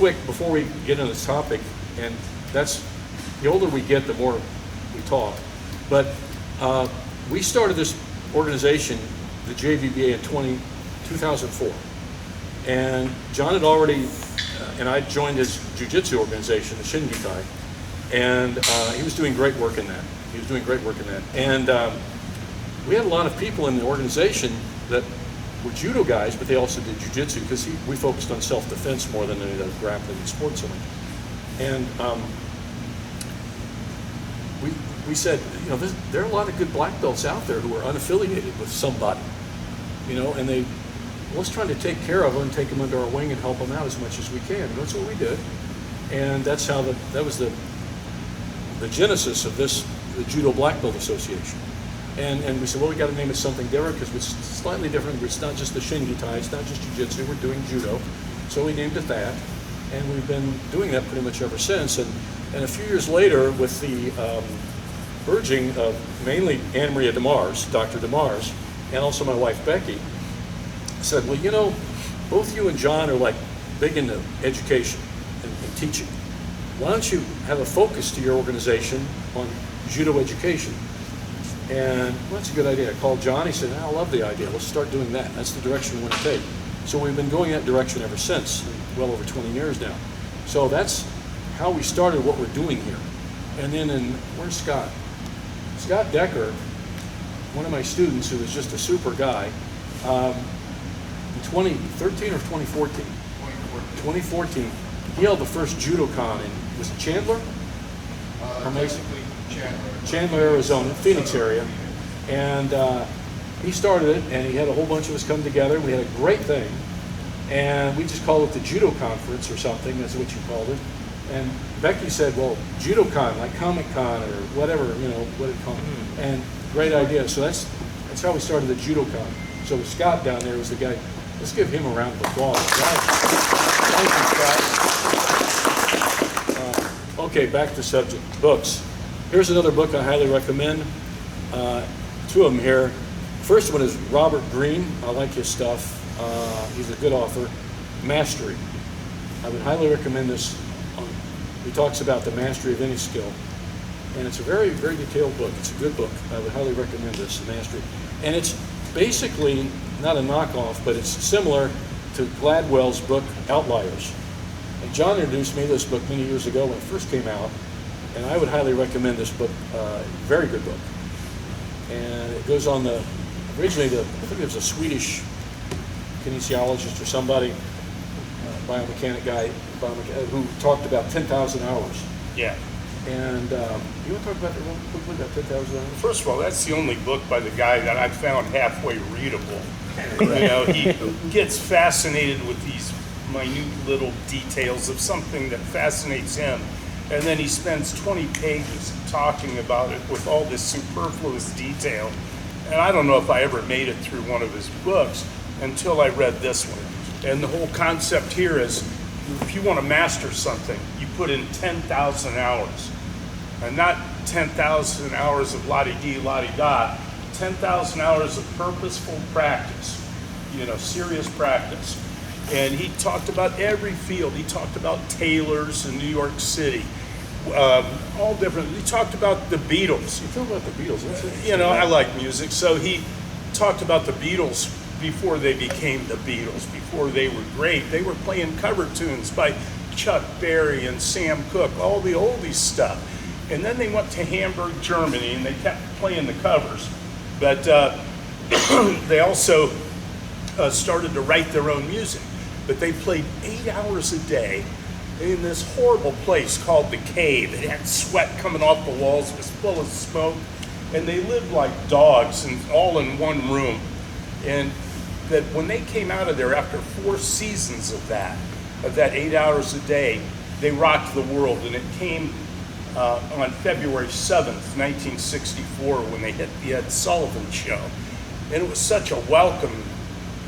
quick before we get into this topic, and that's the older we get, the more we talk. But we started this organization, the JBBA, in 2004, and John had already, and I joined his jiu-jitsu organization, the Shingitai, and he was doing great work in that. And we had a lot of people in the organization that were judo guys, but they also did jiu-jitsu because we focused on self-defense more than any of the grappling and sports center. And we said, there are a lot of good black belts out there who are unaffiliated with somebody, and let's try to take care of them and take them under our wing and help them out as much as we can. And that's what we did. And that's how that was the genesis of the Judo Black Belt Association. And we said, well, we got to name it something different because it's slightly different. It's not just the Shingitai, it's not just jiu-jitsu, we're doing judo. So we named it that, and we've been doing that pretty much ever since. And a few years later, with the urging of mainly Anna Maria DeMars, Dr. DeMars, and also my wife Becky, said, well, both you and John are like big into education and teaching. Why don't you have a focus to your organization on judo education? And that's a good idea. I called John. He said, I love the idea. Let's start doing that. That's the direction we want to take. So we've been going that direction ever since, well over 20 years now. So that's how we started what we're doing here. And then where's Scott? Scott Decker, one of my students who was just a super guy, in 2013 or 2014? 2014, he held the first JudoCon in, was it Chandler? Chandler, Arizona, Phoenix area. And he started it, and he had a whole bunch of us come together. We had a great thing. And we just called it the Judo Conference or something, that's what you called it. And Becky said, well, JudoCon, like Comic-Con or whatever, what it called. And great idea. So that's how we started the JudoCon. So Scott down there was the guy. Let's give him a round of applause. Thank you, Scott. Okay, back to subject, books. Here's another book I highly recommend. Two of them here. First one is Robert Greene. I like his stuff. He's a good author. Mastery. I would highly recommend this. He talks about the mastery of any skill. And it's a very, very detailed book. It's a good book. I would highly recommend this, Mastery. And it's basically not a knockoff, but it's similar to Gladwell's book, Outliers. And John introduced me to this book many years ago when it first came out. And I would highly recommend this book. Very good book. And it goes on originally I think it was a Swedish kinesiologist or somebody, biomechanic guy, who talked about 10,000 hours. Yeah. And you want to talk about that real quickly, about 10,000 hours? First of all, that's the only book by the guy that I found halfway readable. He gets fascinated with these minute little details of something that fascinates him. And then he spends 20 pages talking about it with all this superfluous detail. And I don't know if I ever made it through one of his books until I read this one. And the whole concept here is, if you want to master something, you put in 10,000 hours. And not 10,000 hours of la-di-dee, la-di-da, 10,000 hours of purposeful practice, serious practice. And he talked about every field. He talked about tailors in New York City, all different. He talked about the Beatles. You talk about the Beatles. I like music. So he talked about the Beatles before they became the Beatles, before they were great. They were playing cover tunes by Chuck Berry and Sam Cooke, all the oldies stuff. And then they went to Hamburg, Germany, and they kept playing the covers. But they also started to write their own music. But they played 8 hours a day in this horrible place called The Cave. It had sweat coming off the walls. It was full of smoke. And they lived like dogs, and all in one room. And that when they came out of there after 4 seasons of that 8 hours a day, they rocked the world. And it came on February 7th, 1964, when they hit the Ed Sullivan Show. And it was such a welcome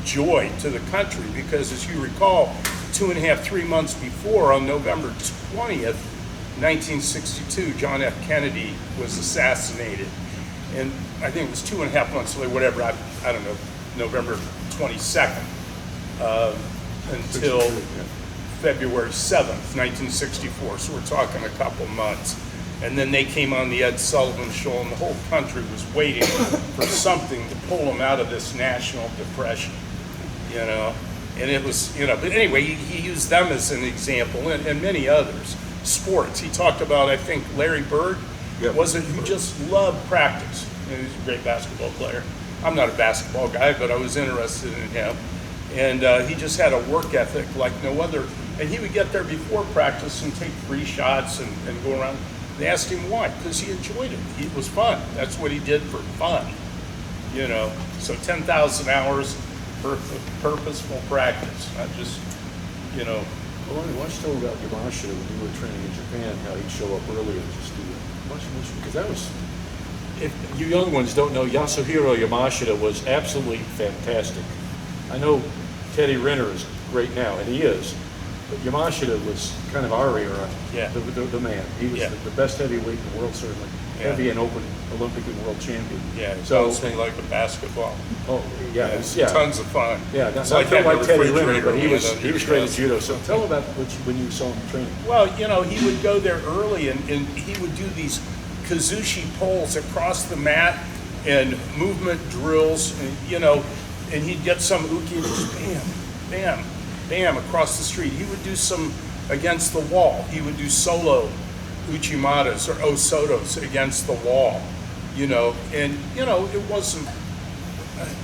joy to the country because, as you recall, 2.5, 3 months before, on November 20th, 1962, John F. Kennedy was assassinated. And I think it was 2.5 months later, whatever, I don't know, November 22nd, until February 7th, 1964. So we're talking a couple months. And then they came on the Ed Sullivan Show, and the whole country was waiting for something to pull them out of this national depression, you know. And it was, you know, but anyway, he used them as an example, and many others. Sports, he talked about, I think, Larry Bird, wasn't, who just loved practice. You know, he's a great basketball player. I'm not a basketball guy, but I was interested in him. And he just had a work ethic like no other. And he would get there before practice and take 3 shots and go around. They asked him why, because he enjoyed it. It was fun. That's what he did for fun, you know. So 10,000 hours of purposeful practice, not just, you know. Well, why don't you tell me about Yamashita when you were training in Japan, how he'd show up early and just do it? Because that was, if you young ones don't know, Yasuhiro Yamashita was absolutely fantastic. I know Teddy Riner is great now, and he is. But Yamashita was kind of our era, the man. He was the best heavyweight in the world, certainly. Heavy and open Olympic and world champion. Yeah, it sounds like a basketball. Oh, yeah. Tons of fun. Yeah, not like Teddy Riner, but he was great at judo. So tell about when you saw him training. Well, you know, he would go there early, and he would do these kazushi pulls across the mat and movement drills, and, you know, and he'd get some uki and just bam, bam, bam across the street. He would do some against the wall. He would do solo uchimatas or osotos against the wall, you know. And, you know, it wasn't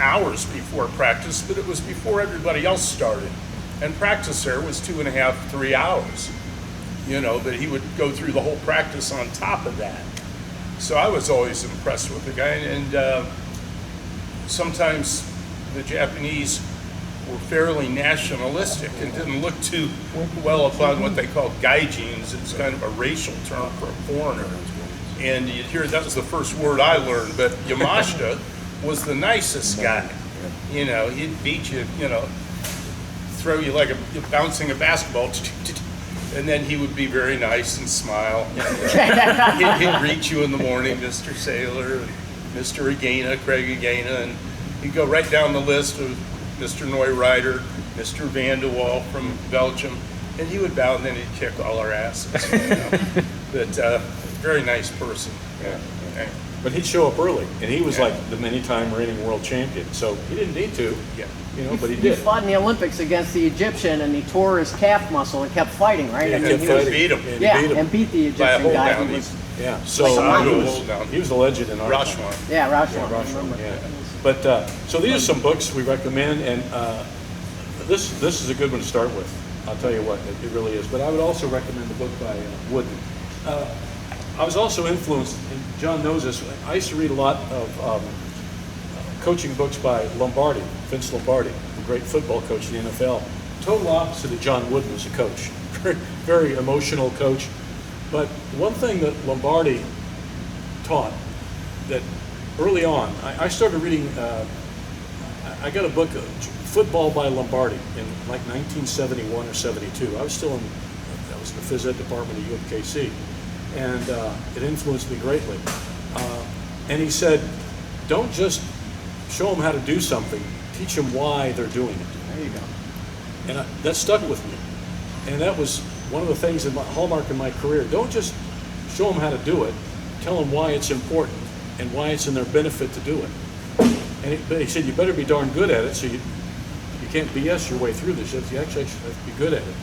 hours before practice, but it was before everybody else started. And practice there was 2.5, 3 hours, you know, but he would go through the whole practice on top of that. So I was always impressed with the guy. And sometimes the Japanese were fairly nationalistic and didn't look too well upon what they called gaijins. It's kind of a racial term for a foreigner. And you'd hear that was the first word I learned, but Yamashita was the nicest guy. You know, he'd beat you, you know, throw you like bouncing a basketball, and then he would be very nice and smile. He'd greet you in the morning, Mr. Saylor, Mr. Againa, Craig Againa, and he'd go right down the list of Mr. Neureiter, Mr. Van de Waal from Belgium, and he would bow and then he'd kick all our asses. You know? But very nice person. Yeah. But he'd show up early, and he was like the many-time reigning world champion, so he didn't need to, you know, but he did. He fought in the Olympics against the Egyptian, and he tore his calf muscle and kept fighting, right? Yeah, I mean, beat him. And beat the Egyptian guy. Who was, so he was a legend in our time. Rashwan. Yeah, Rashwan. Yeah. But so these are some books we recommend, and this is a good one to start with. I'll tell you what, it really is. But I would also recommend the book by Wooden. I was also influenced, and John knows this, I used to read a lot of coaching books by Lombardi, Vince Lombardi, the great football coach in the NFL. Total opposite of John Wooden as a coach. Very emotional coach. But one thing that Lombardi taught, that early on, I started reading, I got a book, Football by Lombardi, in like 1971 or 72. I was in the phys ed department at UMKC. And it influenced me greatly. And he said, don't just show them how to do something, teach them why they're doing it. There you go. And that stuck with me. And that was one of the things in my hallmark in my career. Don't just show them how to do it, tell them why it's important and why it's in their benefit to do it. But he said, you better be darn good at it, so you can't BS your way through this. You actually have to be good at it.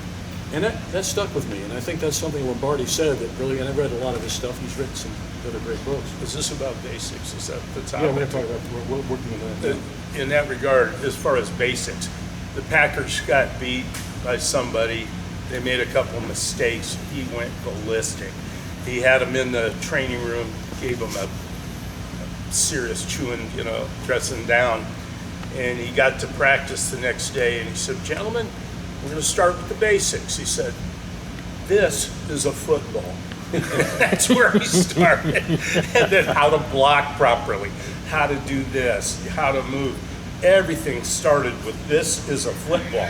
And that stuck with me, and I think that's something Lombardi said that really, and I read a lot of his stuff. He's written some other great books. Is this about basics? Is that the topic? Yeah, we're going to talk about, we're working on that. In that regard, as far as basics, the Packers got beat by somebody. They made a couple of mistakes. He went ballistic. He had him in the training room, gave him a serious chewing, you know, dressing down. And he got to practice the next day, and he said, gentlemen, we're going to start with the basics. He said, this is a football. That's where he started. And then how to block properly, how to do this, how to move. Everything started with this is a football.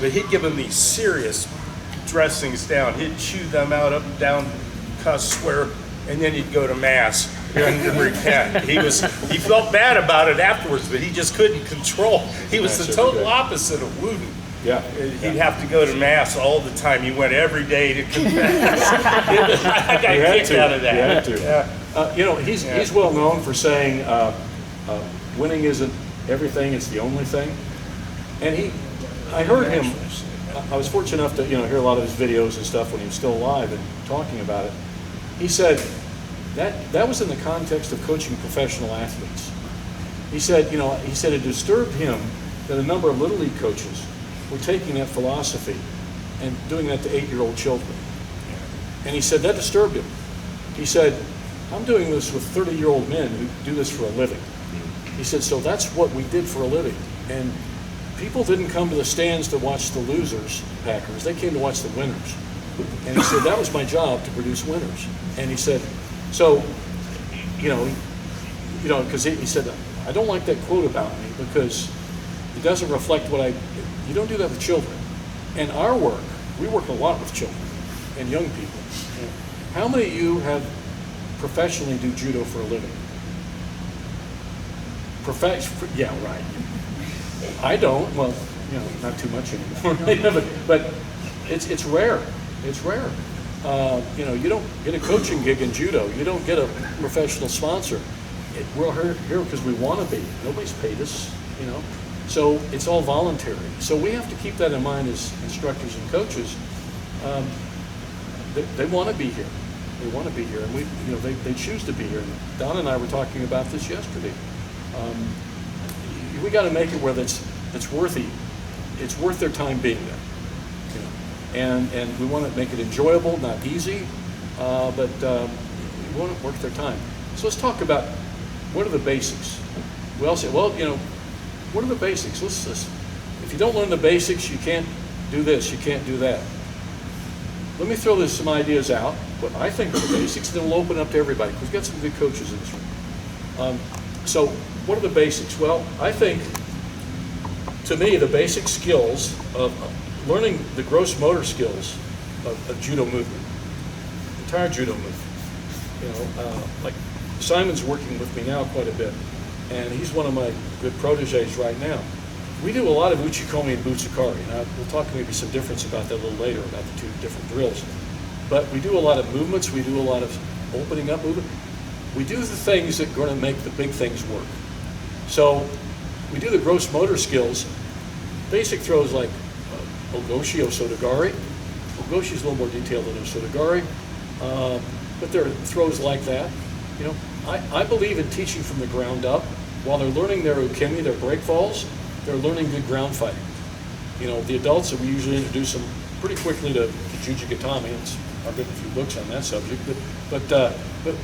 But he'd give them these serious dressings down. He'd chew them out, up and down, cuss, swear, and then he'd go to mass and repent. He felt bad about it afterwards, but he just couldn't control. He was the total opposite of Wooden. Yeah. He'd have to go to mass all the time. He went every day to confess. I got kicked out of that. You had to. Yeah. You know, he's well known for saying winning isn't everything; it's the only thing. And I heard him. I was fortunate enough to hear a lot of his videos and stuff when he was still alive and talking about it. He said that was in the context of coaching professional athletes. He said it disturbed him that a number of little league coaches were taking that philosophy and doing that to 8-year-old children. And he said that disturbed him. He said, I'm doing this with 30-year-old men who do this for a living. He said, so that's what we did for a living. And people didn't come to the stands to watch the losers, Packers. They came to watch the winners. And he said, that was my job, to produce winners. And he said, so, because he said, I don't like that quote about me because it doesn't reflect you don't do that with children. And our work, we work a lot with children and young people. How many of you have professionally do judo for a living? Yeah, right. I don't. Well, not too much anymore. but it's rare. It's rare. You don't get a coaching gig in judo. You don't get a professional sponsor. We're here because we want to be. Nobody's paid us, So it's all voluntary. So we have to keep that in mind as instructors and coaches. They want to be here. They want to be here, and they choose to be here. And Don and I were talking about this yesterday. We got to make it where it's worth their time being there. And we want to make it enjoyable, not easy, but we want to work their time. So let's talk about what are the basics. We all say, what are the basics? If you don't learn the basics, you can't do this, you can't do that. Let me throw some ideas out, what I think are the basics, and then we'll open up to everybody, because we've got some good coaches in this room. So what are the basics? Well, I think, to me, the basic skills of learning the gross motor skills of judo movement, entire judo movement. Like Simon's working with me now quite a bit, and he's one of my good proteges right now. We do a lot of uchikomi and butsukari, and we'll talk maybe some difference about that a little later, about the two different drills. But we do a lot of movements, we do a lot of opening up movement. We do the things that are going to make the big things work. So we do the gross motor skills, basic throws like ogoshi, osotogari. Ogoshi is a little more detailed than osotogari, but there are throws like that. I believe in teaching from the ground up. While they're learning their ukemi, their break falls, they're learning good ground fighting. The adults, we usually introduce them pretty quickly to Jujigatami. I've written a few books on that subject, but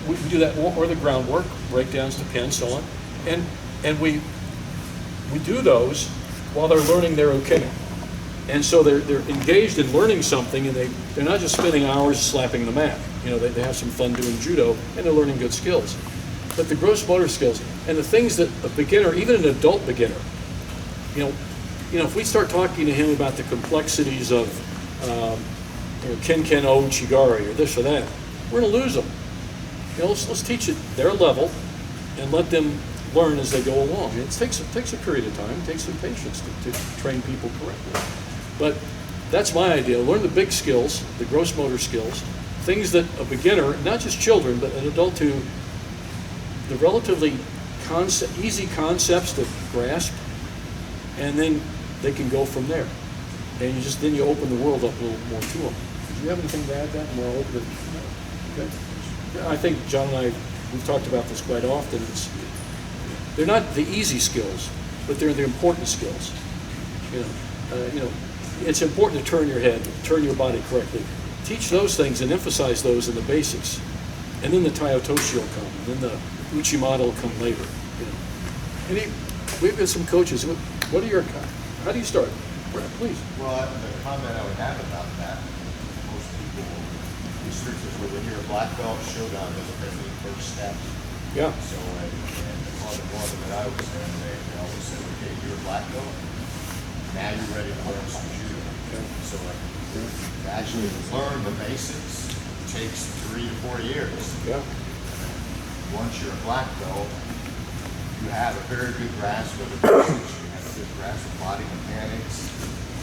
we do that, or the groundwork, breakdowns to pins, so on, and we do those while they're learning their ukemi. And so they're engaged in learning something, and they're not just spending hours slapping the mat. They have some fun doing judo, and they're learning good skills. But the gross motor skills, and the things that a beginner, even an adult beginner, if we start talking to him about the complexities of Ken O Chigari or this or that, we're going to lose them. Let's teach it their level and let them learn as they go along. It takes a period of time, it takes some patience to train people correctly. But that's my idea. Learn the big skills, the gross motor skills, things that a beginner, not just children, but an adult too, the relatively easy concepts to grasp, and then they can go from there. And then you open the world up a little more to them. Do you have anything to add to that? More open? Okay. I think John and I, we've talked about this quite often. They're not the easy skills, but they're the important skills. It's important to turn your head, turn your body correctly. Teach those things and emphasize those in the basics. And then the Taiotoshi will come, and then the Uchimata will come later. We've got some coaches. How do you start? Brad, please. Well, the comment I would have about that, most people, instructors, when they hear a black belt, Shogun doesn't have any first steps. Yeah. So, and on the one that I was there, they always said, okay, you're a black belt, now you're ready to learn some judo. Yeah. So, to actually learn the basics takes 3 to 4 years. Yeah. Once you're a black belt, you have a very good grasp of the basics, you have a good grasp of body mechanics,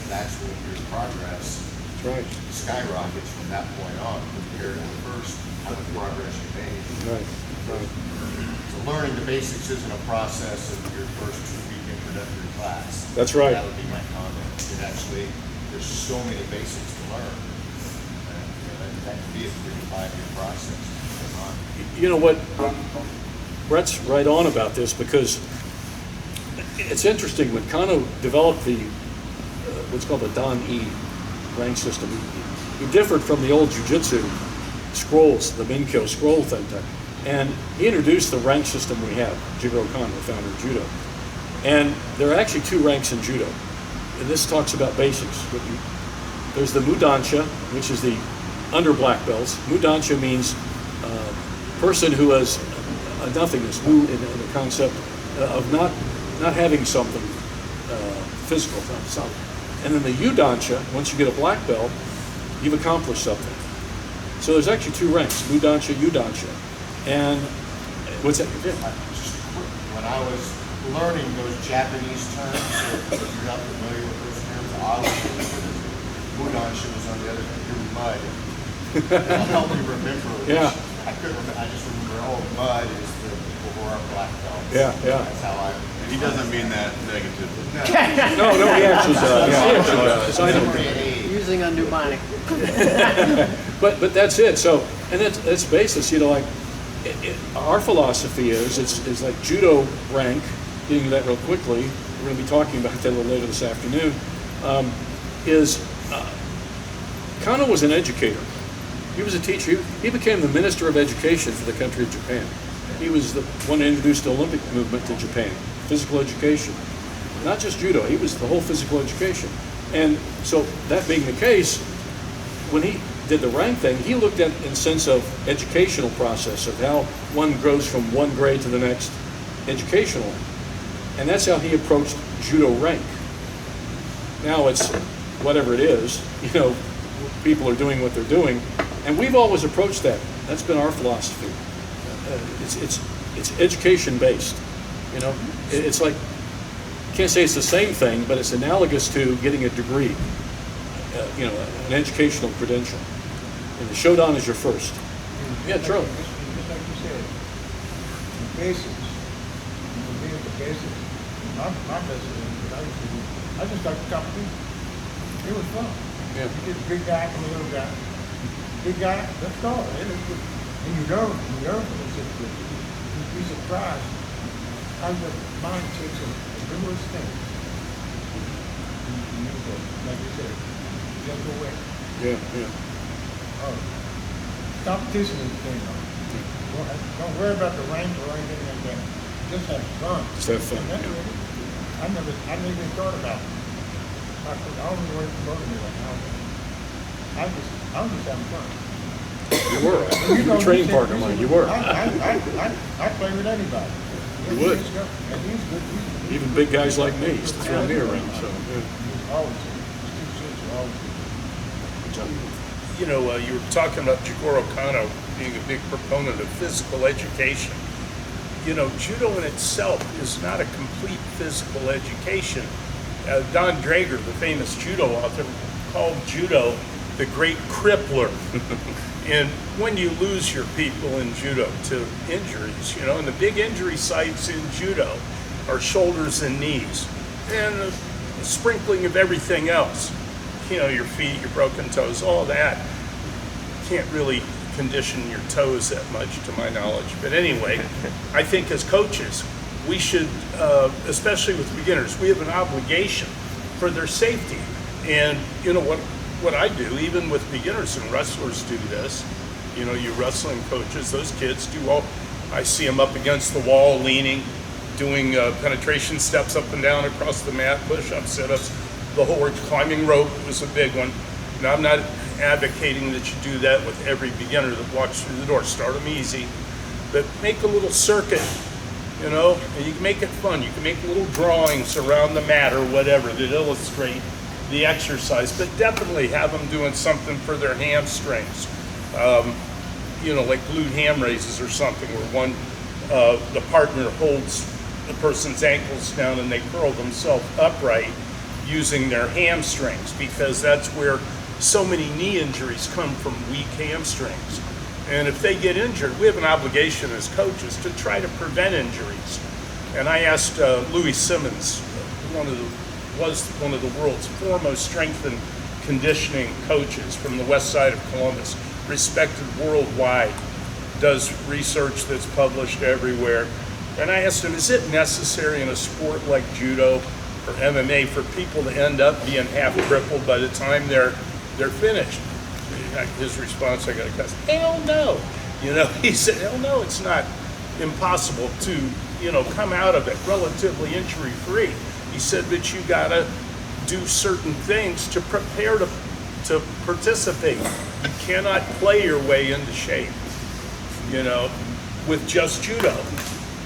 that's when your progress That's right. skyrockets from that point on compared to the first, how much progress you made. Right. Right. So learning the basics isn't a process of your first 2-week introductory class. That's right. That would be my comment. It actually, there's so many basics to learn. And, that can be a 3 to 5 year process. You know what? Brett's right on about this because it's interesting when Kano developed the what's called the Dan E rank system. He differed from the old jiu-jitsu scrolls, the Minkyo scroll thing, and he introduced the rank system we have. Jigoro Kano, the founder of Judo, and there are actually 2 ranks in Judo. And this talks about basics. There's the Mudansha, which is the under black belts. Mudansha means person who has a nothingness, mu in the concept of not having something physical. And then the Udansha, once you get a black belt, you've accomplished something. So there's actually 2 ranks, Mudansha, Udansha. And what's that? Yeah. When I was learning those Japanese terms, so if you're not familiar with those terms, I was Mudansha was on the other end, you're mud. It'll help me remember. Yeah. I couldn't remember, I just remember, mud is the people who are black belts. Yeah. That's how I. He doesn't mean that negatively. No, he actually does. He actually does. I know. Using a mnemonic. But that's it. So, and that's basis. You know, like our philosophy is like judo rank. Getting to that real quickly. We're going to be talking about that a little later this afternoon. Kano was an educator. He was a teacher. He became the minister of education for the country of Japan. He was the one who introduced the Olympic movement to Japan. Physical education, not just judo. He was the whole physical education. And so that being the case, when he did the rank thing, he looked at in sense of educational process of how one grows from one grade to the next educational. And that's how he approached judo rank. Now it's whatever it is, people are doing what they're doing. And we've always approached that. That's been our philosophy. It's education based. It's like, can't say it's the same thing, but it's analogous to getting a degree, an educational credential. And the Shodan is your first. Yeah, Charlie. Just like you said, the basics. The basics. My basics, I just like the competition. It was fun. Yeah. You get the big guy and the little guy. Big guy, let's go. And you learn from it. You'd be surprised how your mind takes a numerous things. Like you said, just go away. Yeah. Competition is the thing, though. Don't worry about the rank or anything like that. Just have fun. Just have fun. And that's Yeah. it. I never even thought about it. I don't know where it's going to be right now. I'm just having fun. You were. You were a training partner of mine. You were. I play with anybody. You would. And he's good. Even big guys like me used to throw me around. So, yeah. He's always good. His 2 cents are always good. You were talking about Jigoro Kano being a big proponent of physical education. Judo in itself is not a complete physical education. Don Drager, the famous judo author, called judo the great crippler. And when you lose your people in judo to injuries, and the big injury sites in judo are shoulders and knees, and a sprinkling of everything else. Your feet, your broken toes, all that. Can't really condition your toes that much, to my knowledge. But anyway, I think as coaches, we should, especially with beginners, we have an obligation for their safety. And what I do, even with beginners, and wrestlers do this, you wrestling coaches, those kids do all, I see them up against the wall, leaning, doing penetration steps up and down across the mat, push-ups, sit-ups, the whole works. Climbing rope was a big one. Now, I'm not advocating that you do that with every beginner that walks through the door. Start them easy, but make a little circuit, and you can make it fun. You can make little drawings around the mat or whatever that illustrate the exercise, but definitely have them doing something for their hamstrings. Like glute ham raises or something, where the partner holds the person's ankles down and they curl themselves upright. using their hamstrings, because that's where so many knee injuries come from, weak hamstrings. And if they get injured, we have an obligation as coaches to try to prevent injuries. And I asked Louis Simmons, was one of the world's foremost strength and conditioning coaches from the west side of Columbus, respected worldwide, does research that's published everywhere. And I asked him, is it necessary in a sport like judo or MMA for people to end up being half crippled by the time they're finished? His response, I got to cuss, hell no. He said, hell no, it's not impossible to, come out of it relatively injury-free. He said, but you got to do certain things to prepare to participate. You cannot play your way into shape, with just judo.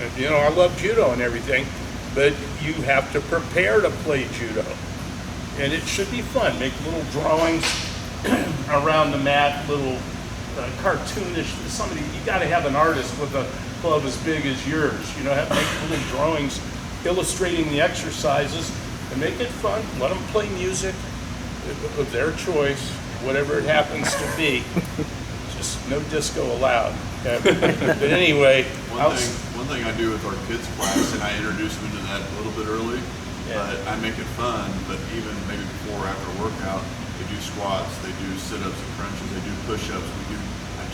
I love judo and everything, but you have to prepare to play judo. And it should be fun. Make little drawings around the mat, little cartoonish. You got to have an artist with a club as big as yours. Make little drawings illustrating the exercises and make it fun. Let them play music of their choice, whatever it happens to be. Just no disco allowed. Okay? But anyway, one thing I do with our kids class, and I introduce them into that a little bit early, but I make it fun. But even maybe before or after a workout, they do squats, they do sit-ups and crunches, they do push-ups. I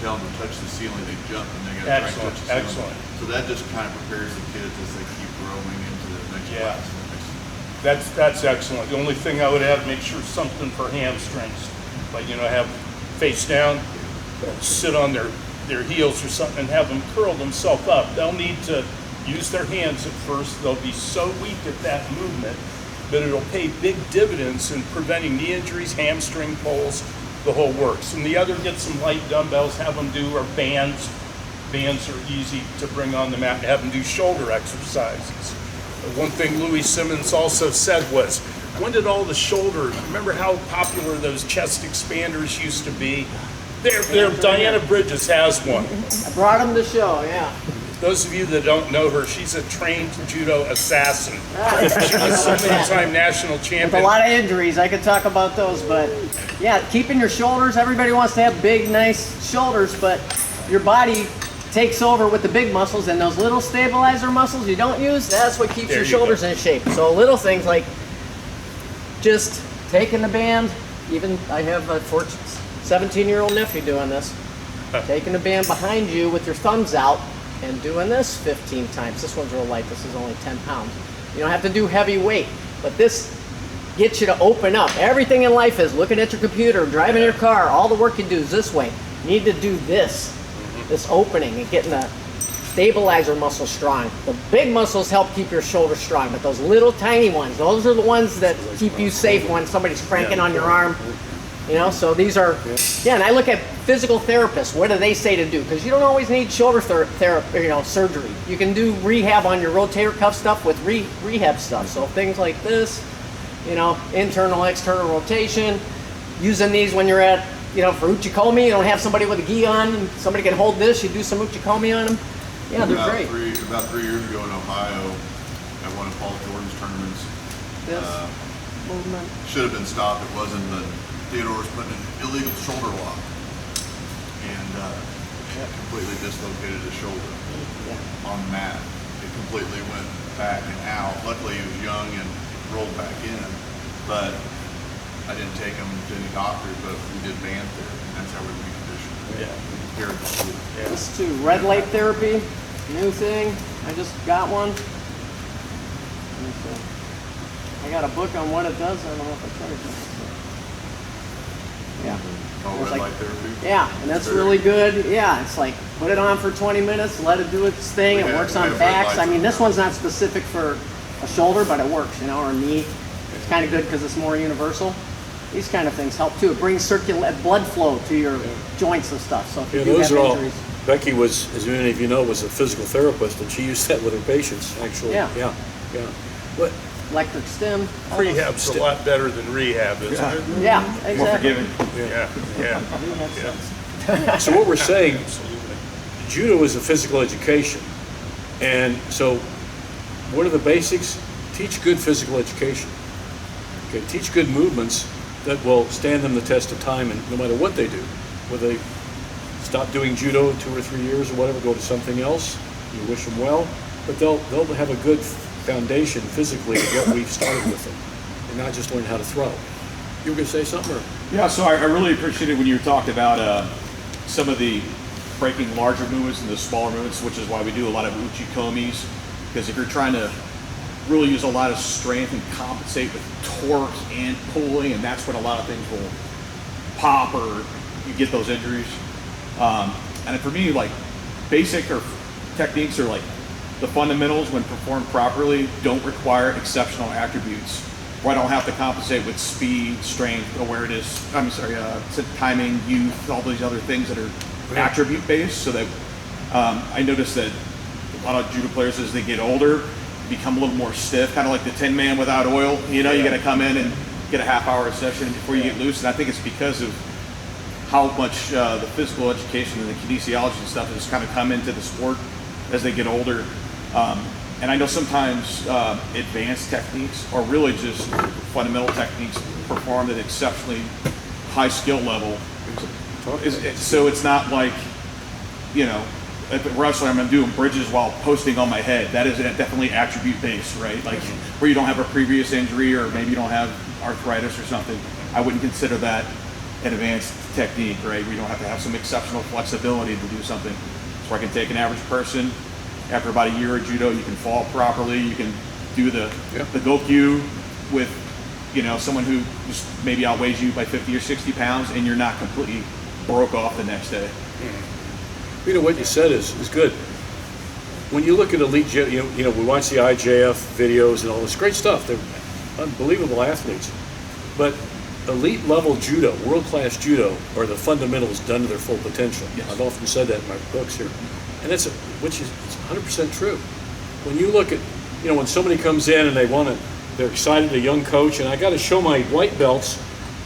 tell them to touch the ceiling, they jump and they got to try to touch the ceiling. Excellent. So that just kind of prepares the kids as they keep growing into the next class. That's excellent. The only thing I would have, make sure something for hamstrings, like have face down, sit on their heels or something, and have them curl themselves up. They'll need to use their hands at first. They'll be so weak at that movement, but it'll pay big dividends in preventing knee injuries, hamstring pulls, the whole works. And the other, get some light dumbbells, have them do, or bands. Bands are easy to bring on the mat, and have them do shoulder exercises. One thing Louis Simmons also said was, when did all the shoulders, remember how popular those chest expanders used to be? Diana Bridges has one. I brought him to show, yeah. Those of you that don't know her, she's a trained judo assassin. She was a seven-time national champion. With a lot of injuries, I could talk about those, but yeah, keeping your shoulders, everybody wants to have big, nice shoulders, but your body takes over with the big muscles, and those little stabilizer muscles you don't use, that's what keeps your shoulders in shape. So little things like just taking the band, even I have a 17-year-old nephew doing this, taking the band behind you with your thumbs out and doing this 15 times. This one's real light, this is only 10 pounds. You don't have to do heavy weight, but this gets you to open up. Everything in life is looking at your computer, driving your car, all the work you do is this way. You need to do this opening and getting the stabilizer muscle strong. The big muscles help keep your shoulders strong, but those little tiny ones, those are the ones that keep you safe when somebody's cranking on your arm. So these are, and I look at physical therapists. What do they say to do? Because you don't always need shoulder therapy, surgery. You can do rehab on your rotator cuff stuff with rehab stuff. So things like this, internal, external rotation. Using these when you're at, for uchikomi, you don't have somebody with a gi on, and somebody can hold this. You do some uchikomi on them. Yeah, they're great. About 3 years ago in Ohio, at one of Paul Jordan's tournaments, Movement. should have been stopped. It wasn't, but Theodore was putting an illegal shoulder lock and completely dislocated his shoulder on the mat. It completely went back and out. Luckily, he was young and rolled back in, but I didn't take him to any doctor, but we did band therapy, and that's how we reconditioned here at the school. This too, red light therapy, new thing. I just got one. I got a book on what it does. I don't know if I charge it. Yeah. Oh, red light therapy? Yeah, and that's really good. Yeah, it's like put it on for 20 minutes, let it do its thing. It works on backs. I mean, this one's not specific for a shoulder, but it works, or a knee. It's kind of good because it's more universal. These kind of things help too. It brings blood flow to your joints and stuff. So if you do have injuries. Becky was, as many of you know, was a physical therapist, and she used that with her patients, actually. Yeah. But electric stem. Prehab's a lot better than rehab, isn't it? Yeah, exactly. Yeah. so what we're saying, judo is a physical education, and so what are the basics? Teach good physical education. Okay, teach good movements that will stand them the test of time, and no matter what they do, whether they stop doing judo 2 or 3 years or whatever, go to something else, you wish them well, but they'll have a good foundation physically of what we've started with them, and not just learn how to throw. You were going to say something? Or? Yeah, so I really appreciated when you talked about some of the breaking larger movements and the smaller movements, which is why we do a lot of uchikomis, because if you're trying to really use a lot of strength and compensate with torque and pulling, and that's when a lot of things will pop or you get those injuries. And for me, like basic or techniques are like the fundamentals when performed properly don't require exceptional attributes. Where I don't have to compensate with speed, strength, awareness, timing, youth, all these other things that are attribute based. So that I noticed that a lot of judo players as they get older become a little more stiff, kind of like the Tin Man without oil. You know, you got to come in and get a half-hour session before you get loose. And I think it's because of how much the physical education and the kinesiology and stuff has kind of come into the sport as they get older. And I know sometimes advanced techniques or really just fundamental techniques performed at exceptionally high skill level. So it's not like, you know, at the wrestling I'm doing bridges while posting on my head. That is definitely attribute based, right? Like where you don't have a previous injury or maybe you don't have arthritis or something. I wouldn't consider that an advanced technique, right? We don't have to have some exceptional flexibility to do something. So I can take an average person, after about a year of judo, you can fall properly, you can do the gokyu with, you know, someone who just maybe outweighs you by 50 or 60 pounds and you're not completely broke off the next day. You know, what you said is good. When you look at elite, you know, we watch the IJF videos and all this great stuff. They're unbelievable athletes. But elite level judo, world-class judo, are the fundamentals done to their full potential. Yes. I've often said that in my books here. And it's 100% true. When you look at, you know, when somebody comes in and they're excited, a young coach, and I got to show my white belts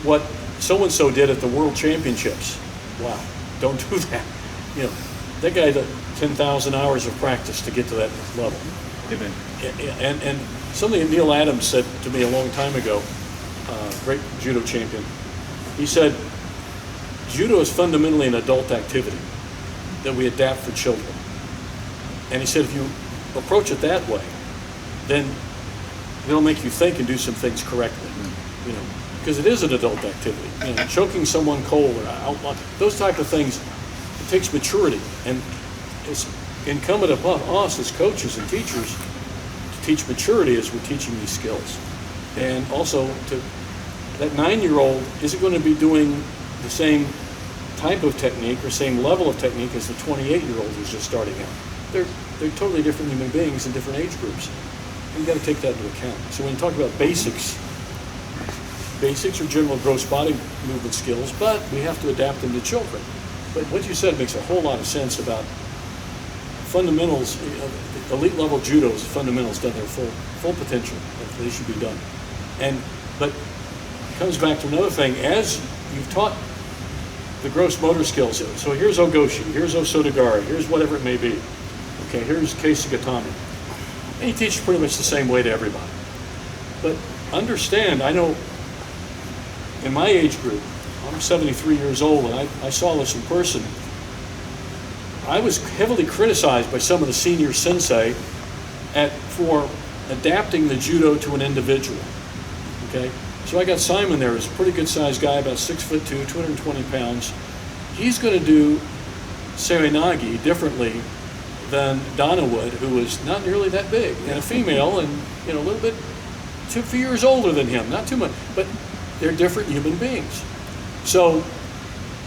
what so-and-so did at the World Championships. Wow, don't do that. You know, that guy had 10,000 hours of practice to get to that level. Amen. And something that Neil Adams said to me a long time ago, great judo champion, he said, judo is fundamentally an adult activity that we adapt for children. And he said, if you approach it that way, then it'll make you think and do some things correctly. You know, because it is an adult activity. You know, choking someone cold or outlaw, those type of things, it takes maturity. And it's incumbent upon us as coaches and teachers to teach maturity as we're teaching these skills. And also, that 9-year-old isn't going to be doing the same type of technique or same level of technique as the 28-year-old who's just starting out. They're totally different human beings in different age groups. You've got to take that into account. So when you talk about basics are general gross body movement skills, but we have to adapt them to children. But what you said makes a whole lot of sense about fundamentals. Elite level judo is fundamentals done their full potential. They should be done. But it comes back to another thing. As you've taught the gross motor skills, so here's Ogoshi, here's Osotogari, here's whatever it may be. Okay, here's Keisagatami. And you teach pretty much the same way to everybody. But understand, I know in my age group, I'm 73 years old, and I saw this in person. I was heavily criticized by some of the senior sensei for adapting the judo to an individual. Okay, so I got Simon there, who's a pretty good sized guy, about 6'2", 220 pounds. He's going to do Serenagi differently than Donna would, who was not nearly that big, and a female, and you know, a little bit, 2 years older than him, not too much, but they're different human beings. So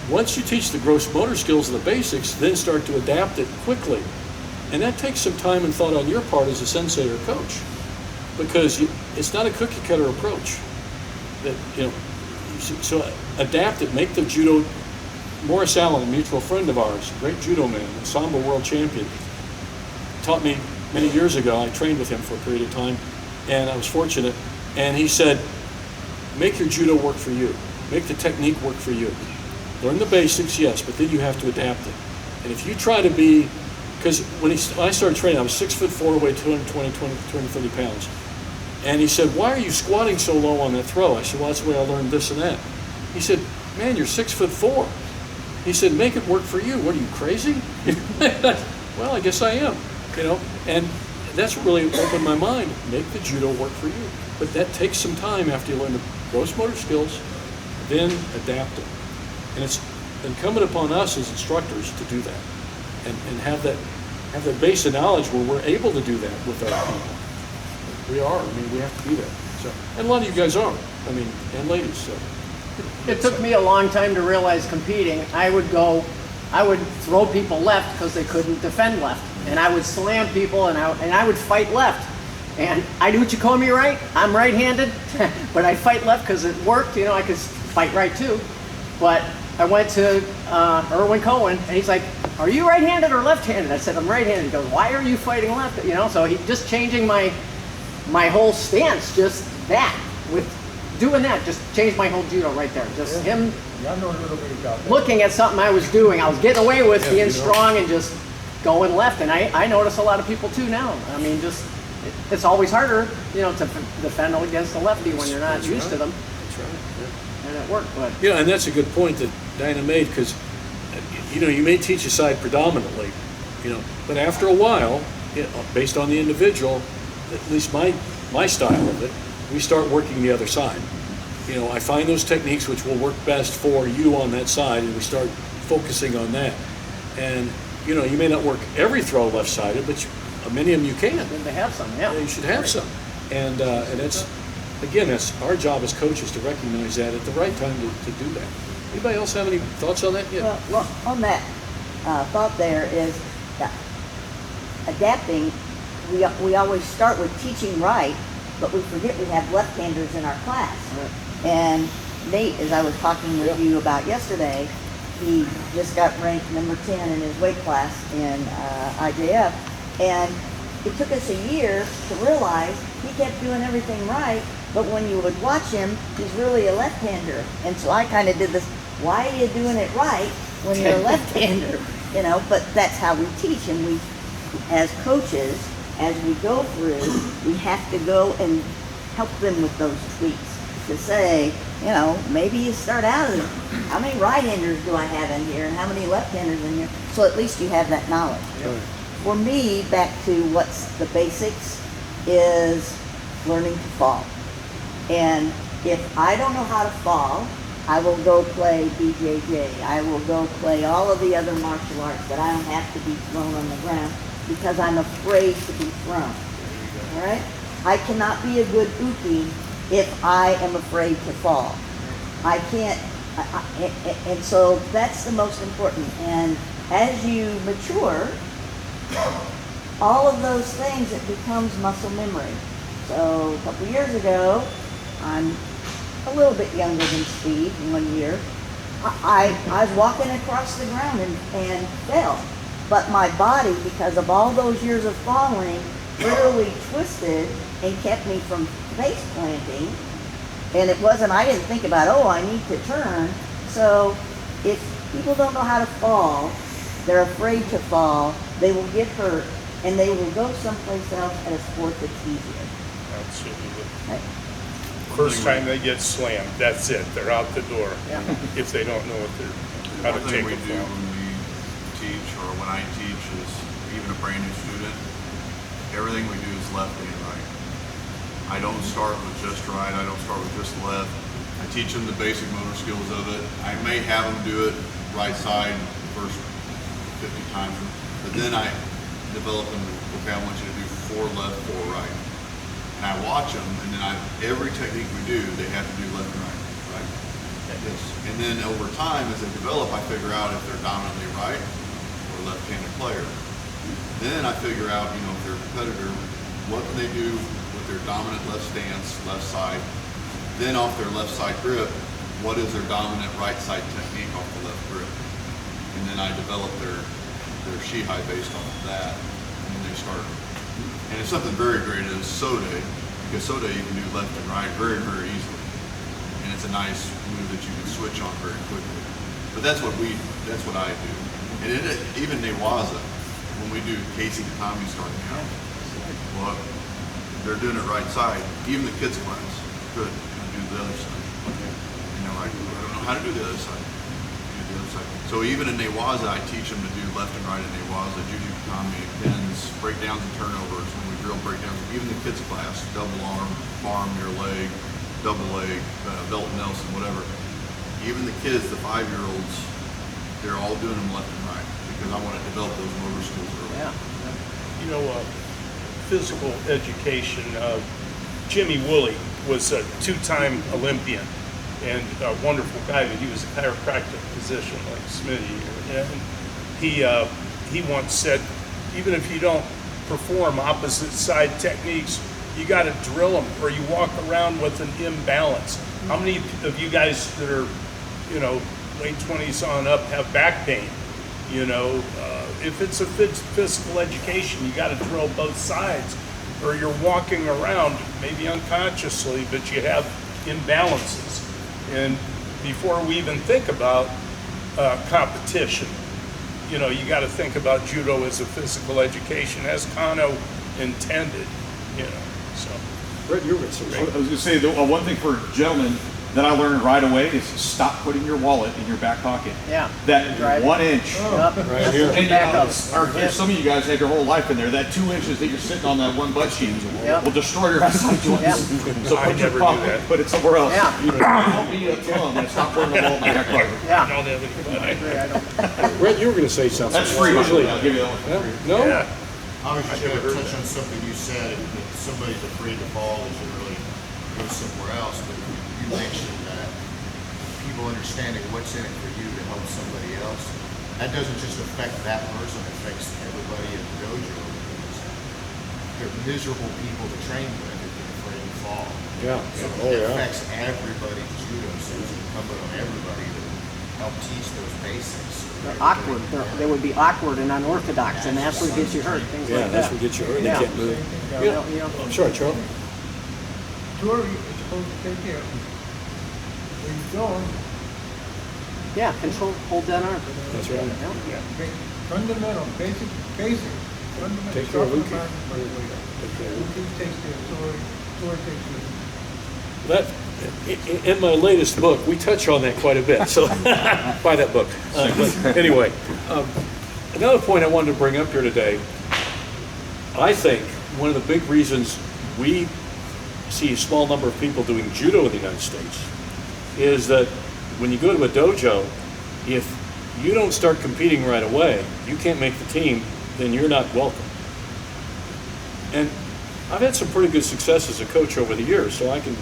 once you teach the gross motor skills of the basics, then start to adapt it quickly. And that takes some time and thought on your part as a sensei or coach, because it's not a cookie cutter approach. That, you know, so adapt it, make the judo. Morris Allen, a mutual friend of ours, great judo man, a Samba world champion, taught me many years ago. I trained with him for a period of time, and I was fortunate. And he said, make your judo work for you. Make the technique work for you. Learn the basics, yes, but then you have to adapt it. And if you try to be, because when I started training, I was 6'4", weighed 220, 230 pounds. And he said, why are you squatting so low on that throw? I said, well, that's the way I learned this and that. He said, man, you're 6'4". He said, make it work for you. What are you, crazy? Well, I guess I am, you know. And that's what really opened my mind. Make the judo work for you. But that takes some time after you learn the gross motor skills, then adapt them. And it's incumbent upon us as instructors to do that and have that base of knowledge where we're able to do that with our people. We are. I mean, we have to be there. So, and a lot of you guys are. I mean, and ladies. So. It took me a long time to realize competing. I would throw people left because they couldn't defend left, and I would slam people, and I would fight left. And I do Uchikomi right. I'm right-handed, but I fight left because it worked. You know, I could fight right too. But I went to Erwin Cohen, and he's like, "Are you right-handed or left-handed?" I said, "I'm right-handed." He goes, "Why are you fighting left?" You know, so he just changing my whole stance, just that, with doing that, just changed my whole judo right there. Just him Yeah, I know a little bit about that. looking at something I was doing. I was getting away with being strong and just going left. And I notice a lot of people too now. I mean, just, it's always harder, you know, to defend against a lefty when you're not used to them. That's right. Yeah. And it worked, but. Yeah, and that's a good point that Dinah made, because, you know, you may teach a side predominantly, you know, but after a while, you know, based on the individual, at least my style of it, we start working the other side. You know, I find those techniques which will work best for you on that side, and we start focusing on that. And, you know, you may not work every throw left-sided, but many of them you can. Then they have some, yeah. Yeah, you should have some. And it's, again, that's our job as coaches to recognize that at the right time to do that. Anybody else have any thoughts on that? Yeah. Well, on that thought there is adapting. We always start with teaching right, but we forget we have left-handers in our class. Right. And Nate, as I was talking with you about yesterday, he just got ranked number 10 in his weight class in IJF, and it took us a year to realize he kept doing everything right, but when you would watch him, he's really a left-hander. And so I kind of did this, why are you doing it right when you're a left-hander? You know, but that's how we teach, and we, as coaches, as we go through, we have to go and help them with those tweaks to say, you know, maybe you start out as, how many right-handers do I have in here and how many left-handers in here? So at least you have that knowledge. Right. For me, back to what's the basics is learning to fall. And if I don't know how to fall, I will go play BJJ. I will go play all of the other martial arts that I don't have to be thrown on the ground because I'm afraid to be thrown. All right? I cannot be a good uke if I am afraid to fall. I can't, and so that's the most important. And as you mature, all of those things, it becomes muscle memory. So a couple years ago, I'm a little bit younger than Steve, 1 year. I was walking across the ground and fell. But my body, because of all those years of falling, literally twisted and kept me from face planting. And it wasn't, I didn't think about, oh, I need to turn. So if people don't know how to fall, they're afraid to fall, they will get hurt, and they will go someplace else at a sport that's easier. Absolutely. Right? First time they get slammed, that's it. They're out the door. Yeah. If they don't know how One to thing take we a do fall. when we teach, or when I teach, is even a brand new student, everything we do is left and right. I don't start with just right, I don't start with just left. I teach them the basic motor skills of it. I may have them do it right side the first 50 times, but then I develop them, okay, I want you to do 4 left, 4 right. And I watch them, and then every technique we do, they have to do left and right. Yes. And then over time, as they develop, I figure out if they're dominantly right or left-handed player. Then I figure out, you know, if they're a competitor, what can they do with their dominant left stance, left side. Then off their left side grip, what is their dominant right side technique off the left grip? And then I develop their Shihai based off of that. And then they start. And it's something very great is Sode, because Sode you can do left and right very, very easily. And it's a nice move that you can switch on very quickly. But that's what I do. And even Newaza, when we do Casey Tatami starting out, well, they're doing it right side. Even the kids class, good, and do the other side. You know, I don't know how to do the other side. Do the other side. So even in Newaza, I teach them to do left and right in Newaza, jiu-jitsu, kami, pins, breakdowns and turnovers. When we drill breakdowns, even the kids class, double arm your leg, double leg, belt Nelson, whatever. Even the kids, the 5-year-olds, they're all doing them left and right because I want to develop those motor skills early. Yeah. You know, physical education. Jimmy Woolley was a 2-time Olympian and a wonderful guy, but he was a chiropractic physician like Smitty. And he once said, even if you don't perform opposite side techniques, you got to drill them, or you walk around with an imbalance. How many of you guys that are, you know, late 20s on up have back pain? You know, if it's a physical education, you got to drill both sides, or you're walking around maybe unconsciously, but you have imbalances. And before we even think about competition, you know, you got to think about judo as a physical education, as Kano intended. You know, so. Brett, you were going to say. I was going to say, the one thing for gentlemen that I learned right away is stop putting your wallet in your back pocket. Yeah. That Right. 1 inch. Yep. Right here. And Back up. some of you guys had your whole life in there. That 2 inches that you're sitting on that one butt cheek Yep. will destroy your SI joints. Yeah. So I put your never do pocket, that. put it somewhere else. Yeah. Don't be a thumb and stop putting the ball in my back pocket. Yeah. Don't have anybody. I agree. I don't. Brett, you were going to say something. That's free, by the Usually, way. I'll give you that one. no? Yeah. I was just going to touch on something you said. If somebody's afraid to fall, they should really go somewhere else. But you mentioned that people understanding what's in it for you to help somebody else. That doesn't just affect that person, it affects everybody in the dojo. Because they're miserable people to train with if they're afraid to fall. Yeah. So Oh, it yeah. affects everybody in judo, so it's incumbent on everybody to help teach those basics. They're awkward. They would be awkward and unorthodox, and that's what gets you hurt. Things Yeah, like that's that. what gets you hurt. They Yeah. can't move. You know, you know. I'm sorry, Charlie. Tour is supposed to take care of you. Where you going, Yeah, control, hold that arm. That's right. Yeah. fundamental, basic, fundamental. Take care of sharpen Luke. the mind, but Take care of Luke takes care of Tour takes care of That, in my latest book, we touch on that quite a bit, so buy that book. But anyway, another point I wanted to bring up here today, I think one of the big reasons we see a small number of people doing judo in the United States is that when you go to a dojo, if you don't start competing right away, you can't make the team, then you're not welcome. And I've had some pretty good success as a coach over the years, so I can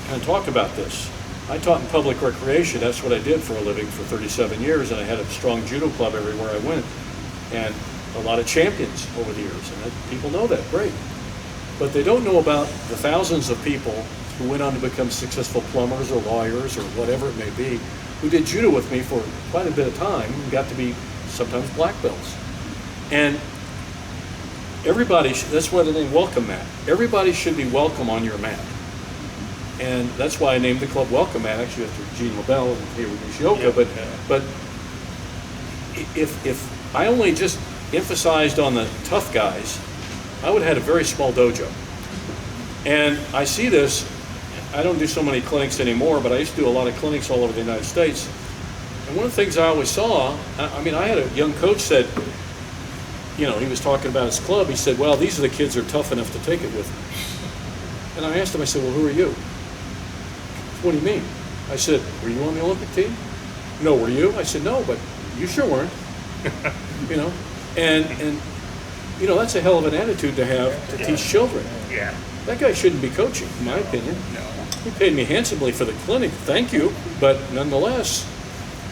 kind of talk about this. I taught in public recreation. That's what I did for a living for 37 years, and I had a strong judo club everywhere I went, and a lot of champions over the years, and people know that, great. But they don't know about the thousands of people who went on to become successful plumbers or lawyers or whatever it may be, who did judo with me for quite a bit of time and got to be sometimes black belts. And everybody, that's why they welcome mat. Everybody should be welcome on your mat. And that's why I named the club Welcome Mat, actually after Gene LaBelle and Hayward Nishioka. But if I only just emphasized on the tough guys, I would have had a very small dojo. And I see this, I don't do so many clinics anymore, but I used to do a lot of clinics all over the United States. And one of the things I always saw, I mean, I had a young coach said, you know, he was talking about his club, he said, well, these are the kids who are tough enough to take it with me. And I asked him, I said, well, who are you? What do you mean? I said, were you on the Olympic team? No, were you? I said, no, but you sure weren't. You know, and you know, that's a hell of an attitude to have to teach children. Yeah. That guy shouldn't be coaching, in my opinion. No. He paid me handsomely for the clinic, thank you, but nonetheless,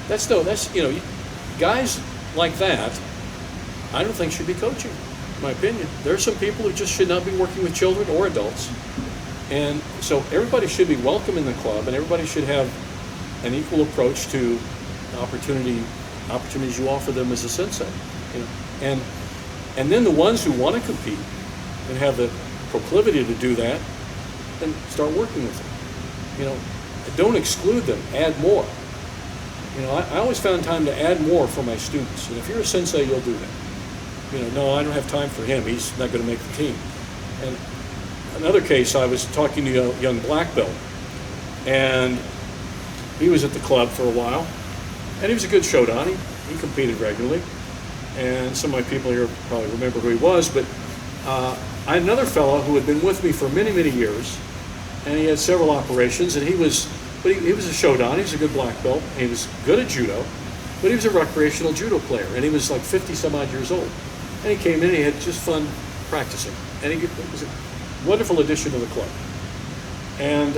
that's you know, guys like that, I don't think should be coaching, in my opinion. There are some people who just should not be working with children or adults. And so everybody should be welcome in the club, and everybody should have an equal approach to opportunities you offer them as a sensei. You know? And then the ones who want to compete and have the proclivity to do that, then start working with them. You know, don't exclude them, add more. You know, I always found time to add more for my students. And if you're a sensei, you'll do that. You know, no, I don't have time for him. He's not going to make the team. And another case, I was talking to a young black belt, and he was at the club for a while, and he was a good Shodan. He competed regularly, and some of my people here probably remember who he was, but I had another fellow who had been with me for many, many years, and he had several operations, and he was a Shodan. He was a good black belt. He was good at judo, but he was a recreational judo player, and he was like 50 some odd years old. And he came in, and he had just fun practicing, and he was a wonderful addition to the club. And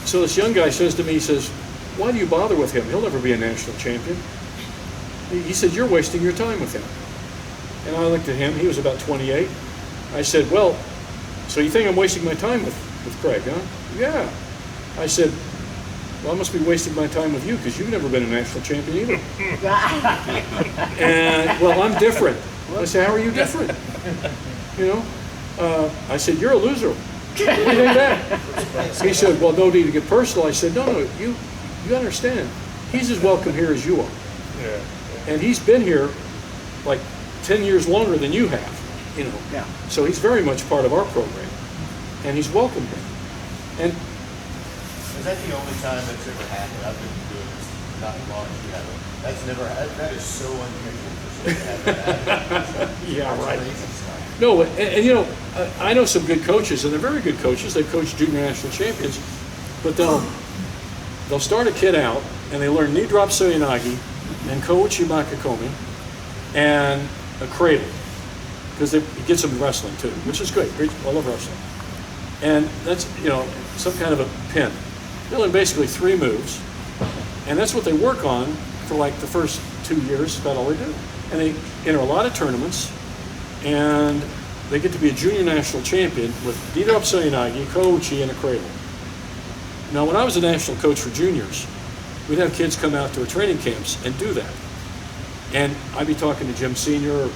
so this young guy says to me, he says, "Why do you bother with him? He'll never be a national champion." He said, "You're wasting your time with him." And I looked at him. He was about 28. I said, "Well, so you think I'm wasting my time with Craig, huh?" "Yeah." I said, "Well, I must be wasting my time with you because you've never been a national champion either." And, well, I'm different. I said, "How are you different?" You know? I said, "You're a loser." What do you think of that? He said, "Well, no need to get personal." I said, No, you understand. He's as welcome here as you are. Yeah. And he's been here like 10 years longer than you have, you know. Yeah. So he's very much part of our program, and he's welcome here. And Is that the only time that's ever happened? I've been doing this not long as you have. That's never, that is so unusual for something to happen. yeah, That's right. crazy stuff. No, and you know, I know some good coaches, and they're very good coaches. They've coached junior national champions, but they'll start a kid out, and they learn knee drop soyanagi, and kouchi makakomi, and a cradle, because it gets them wrestling too, which is great. I love wrestling. And that's, you know, some kind of a pin. They learn basically 3 moves, and that's what they work on for like the first 2 years. About all they do. And they enter a lot of tournaments, and they get to be a junior national champion with knee drop soyanagi, kouchi, and a cradle. Now, when I was a national coach for juniors, we'd have kids come out to our training camps and do that. And I'd be talking to Jim Senior or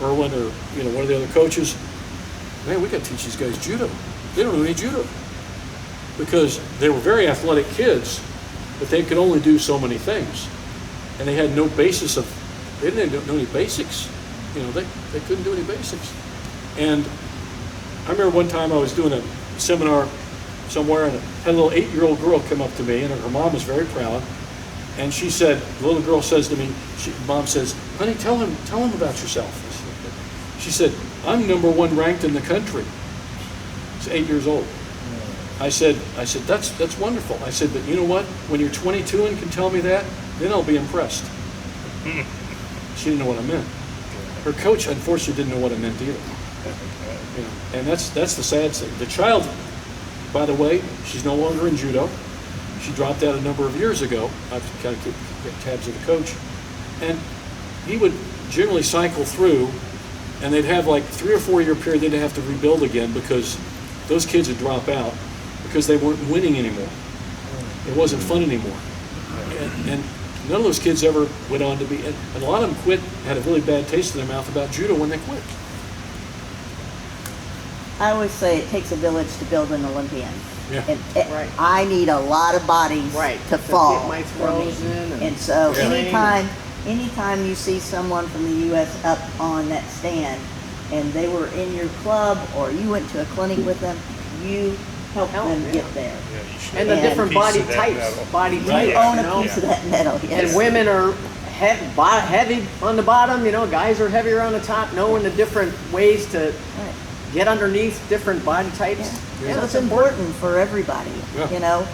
Erwin or, you know, one of the other coaches. "Man, we got to teach these guys judo. They don't know any judo." Because they were very athletic kids, but they could only do so many things. And they had no basis of, they didn't know any basics. You know, they couldn't do any basics. And I remember one time I was doing a seminar somewhere, and had a little 8-year-old girl come up to me, and her mom was very proud. And she said, the little girl says to me, Mom says, "Honey, tell him about yourself." She said, "I'm #1 ranked in the country." She's 8 years old. I said, that's wonderful. I said, "But you know what? When you're 22 and can tell me that, then I'll be impressed." She didn't know what I meant. Her coach, unfortunately, didn't know what I meant either. You know, and that's the sad thing. The child, by the way, she's no longer in judo. She dropped out a number of years ago. I've kind of kept tabs of the coach. And he would generally cycle through, and they'd have like 3 or 4 year period they'd have to rebuild again because those kids would drop out because they weren't winning anymore. It wasn't fun anymore. And none of those kids ever went on to be, and a lot of them quit, had a really bad taste in their mouth about judo when they quit. I always say it takes a village to build an Olympian. Yeah. And Right. I need a lot of bodies Right. to To fall. get my for me. throws in And so Yeah. anytime you see someone from the U.S. up on that stand, and they were in your club or you went to a clinic with them, you help them yeah. get there. Yeah, you should And the have a different piece body of that types. medal. Body You types. own you a know? piece of that medal, yes. And women are heavy on the bottom, you know, guys are heavier on the top, knowing the different ways to Right. get underneath different body types. Yeah. So that's it's important for everybody, Yeah. you know,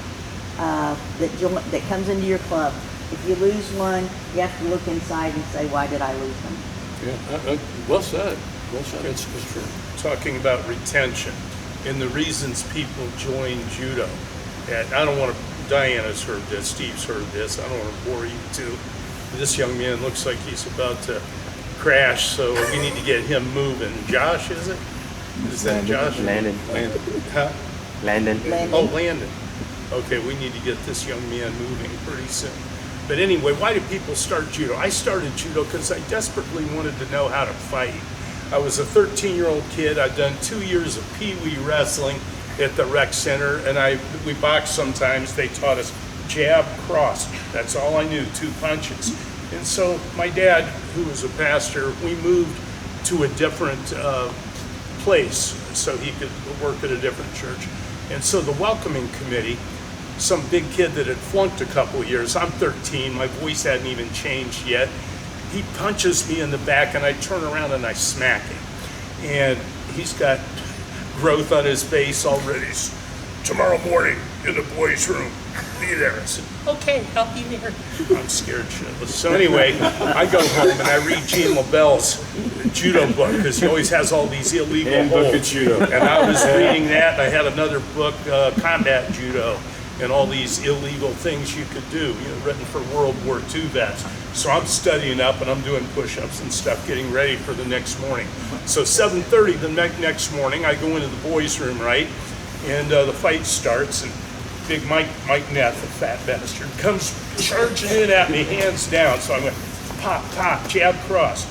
that comes into your club. If you lose one, you have to look inside and say, why did I lose them? Yeah, well said. Well said. It's true. Talking about retention and the reasons people join judo. And I don't want to, Diana's heard this, Steve's heard this, I don't want to bore you too. This young man looks like he's about to crash, so we need to get him moving. Josh, is it? Is that Josh? Landon. Huh? Landon. Oh, Landon. Okay, we need to get this young man moving pretty soon. But anyway, why do people start judo? I started judo because I desperately wanted to know how to fight. I was a 13-year-old kid. I'd done 2 years of pee-wee wrestling at the rec center, and we boxed sometimes. They taught us jab, cross. That's all I knew, 2 punches. And so my dad, who was a pastor, we moved to a different place so he could work at a different church. And so the welcoming committee, some big kid that had flunked a couple of years, I'm 13, my voice hadn't even changed yet. He punches me in the back and I turn around and I smack him. And he's got growth on his face already. Tomorrow morning in the boys' room, be there. I said, okay, I'll be there. I'm scared shitless. So anyway, I go home and I read Gene LaBelle's judo book because he always has all these illegal Handbook of holds. Judo. And I was reading that, and I had another book, Combat Judo, and all these illegal things you could do, written for World War II vets. So I'm studying up and I'm doing push-ups and stuff, getting ready for the next morning. So 7:30 the next morning, I go into the boys' room, right? And the fight starts, and big Mike Neff, a fat bastard, comes charging in at me, hands down. So I went pop, pop, jab, cross.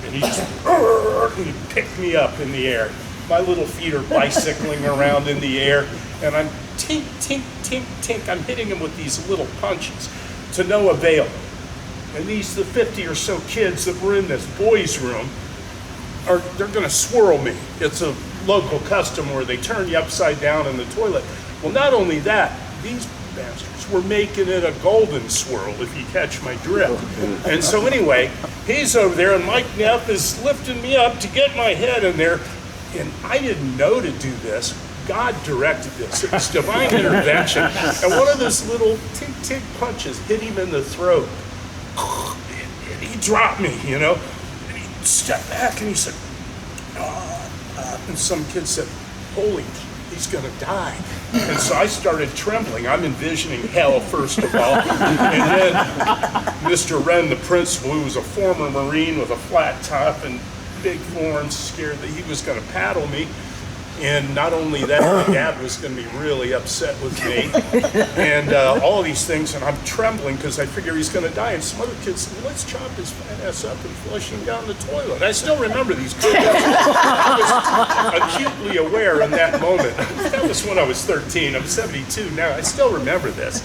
And he just and he picked me up in the air. My little feet are bicycling around in the air, and I'm tink, tink, tink, tink. I'm hitting him with these little punches to no avail. And the 50 or so kids that were in this boys' room they're going to swirl me. It's a local custom where they turn you upside down in the toilet. Well, not only that, these bastards were making it a golden swirl, if you catch my drift. And so anyway, he's over there, and Mike Neff is lifting me up to get my head in there. And I didn't know to do this. God directed this. It was divine intervention. And one of those little tick-tick punches hit him in the throat. And he dropped me, And he stepped back and he said, and some kid said, holy, he's gonna die. And so I started trembling. I'm envisioning hell, first of all. And then Mr. Wren, the principal, who was a former Marine with a flat top and big horns, scared that he was gonna paddle me. And not only that, my dad was going to be really upset with me, and all these things, and I'm trembling because I figure he's going to die. And some other kids said, well, let's chop his fat ass up and flush him down the toilet. I still remember these kids. I was acutely aware in that moment. That was when I was 13. I'm 72 now. I still remember this.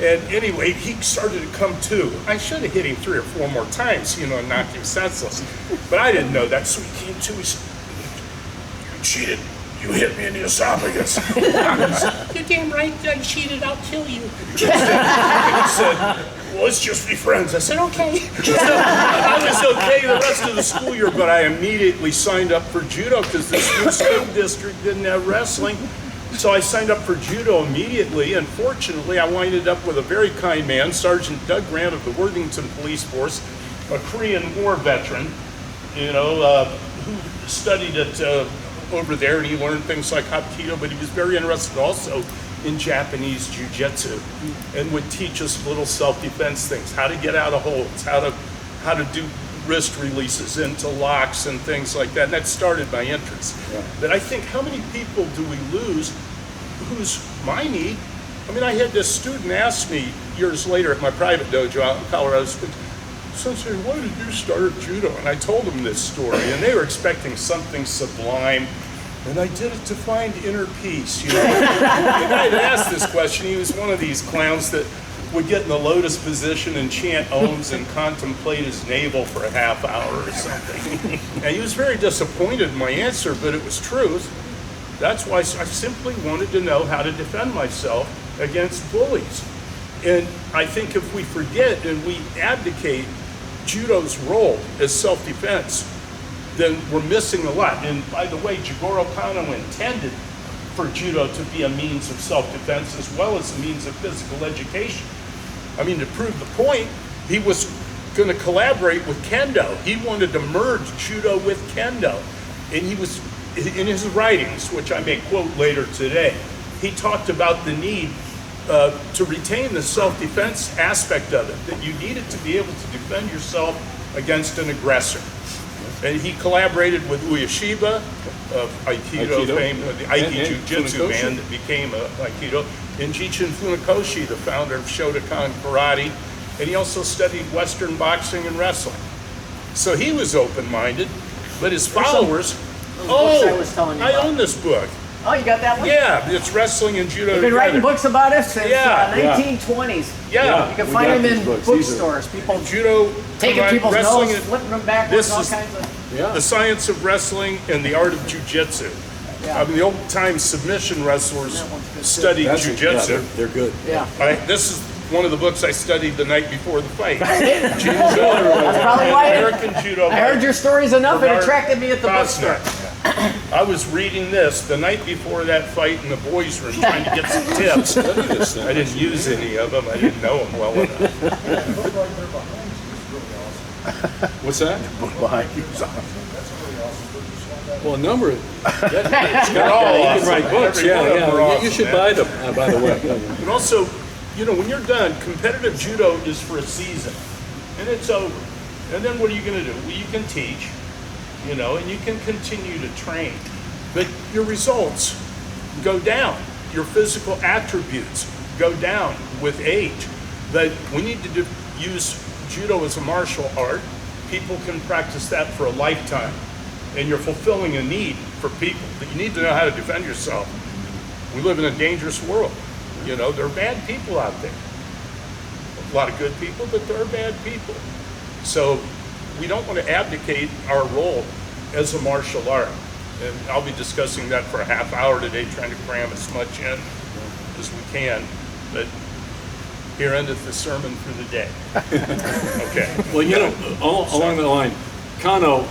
And anyway, he started to come to. I should have hit him 3 or 4 more times, and knocked him senseless. But I didn't know that. So he came to. He said, you cheated. You hit me in the esophagus. You're damn right, I cheated, I'll kill you. And he said, well, let's just be friends. I said, okay. So I was okay the rest of the school year, but I immediately signed up for judo because the school district didn't have wrestling. So I signed up for judo immediately, and fortunately I winded up with a very kind man, Sergeant Doug Grant of the Worthington Police Force, a Korean War veteran, who studied at over there, and he learned things like Hapkido, but he was very interested also in Japanese jiu-jitsu and would teach us little self-defense things, how to get out of holds, how to do wrist releases into locks and things like that. And that started my interest. Yeah. But I think, how many people do we lose whose my need? I mean, I had this student ask me years later at my private dojo out in Colorado Springs, Sensei, why did you start judo? And I told them this story, and they were expecting something sublime, and I did it to find inner peace. The guy that asked this question, he was one of these clowns that would get in the lotus position and chant ohms and contemplate his navel for a half hour or something. And he was very disappointed in my answer, but it was truth. That's why I simply wanted to know how to defend myself against bullies. And I think if we forget and we abdicate judo's role as self-defense, then we're missing a lot. And by the way, Jigoro Kano intended for judo to be a means of self-defense as well as a means of physical education. I mean, to prove the point, he was going to collaborate with Kendo. He wanted to merge judo with Kendo. And he was, in his writings, which I may quote later today, he talked about the need to retain the self-defense aspect of it, that you needed to be able to defend yourself against an aggressor. And he collaborated with Uyeshiba of Aikido fame, the Aiki Jiu-Jitsu man that became Aikido, and Jichin Funakoshi, the founder of Shotokan Karate, and he also studied Western boxing and wrestling. So he was open-minded, but his followers, I own this book. Oh, you got that one? Yeah, it's wrestling and judo. You've been writing books about it since Yeah. 1920s. Yeah. You can find them in bookstores. People Judo, taking people's wrestling nose, and- flipping them backwards, This all is- kinds of... Yeah. The science of wrestling and the art of jiu-jitsu. Yeah. I mean, the old-time submission wrestlers studied That's- jiu-jitsu. yeah, they're good. Yeah. This is one of the books I studied the night before the fight. That's probably why American Judo. I heard your stories enough. It Bernard attracted me at the bookstore. Cosner. I was reading this the night before that fight in the boys' room, trying to get some tips. Study this thing. I didn't use any of them. I didn't know them well enough. Look like they're behind you. It's really awesome. What's that? That's a really awesome book. You saw that? Well, a number of, Scott, all you can awesome. write books, Every one of them are You awesome, should man. buy them, by the way. But also, you know, when you're done, competitive judo is for a season, and it's over. And then what are you going to do? Well, you can teach, you know, and you can continue to train, but your results go down. Your physical attributes go down with age. But we need to use judo as a martial art. People can practice that for a lifetime, and you're fulfilling a need for people. But you need to know how to defend yourself. We live in a dangerous world. You know, there are bad people out there. A lot of good people, but there are bad people. So we don't want to abdicate our role as a martial art. And I'll be discussing that for a half hour today, trying to cram as much in as we can. But here endeth the sermon for the day. Okay. Well, you know, along the line, Kano,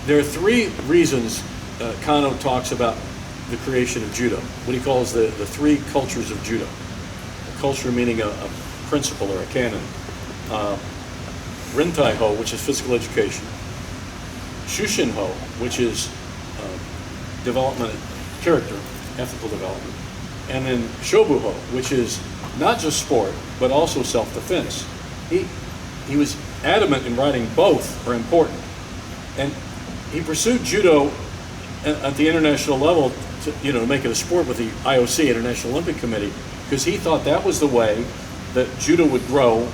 there are three reasons Kano talks about the creation of judo, what he calls the three cultures of judo. A culture meaning a principle or a canon. Rintai-ho, which is physical education. Shushin-ho, which is development, character, ethical development. And then Shobu-ho, which is not just sport, but also self-defense. He was adamant in writing both are important. And he pursued judo at the international level to make it a sport with the IOC, International Olympic Committee, because he thought that was the way that judo would grow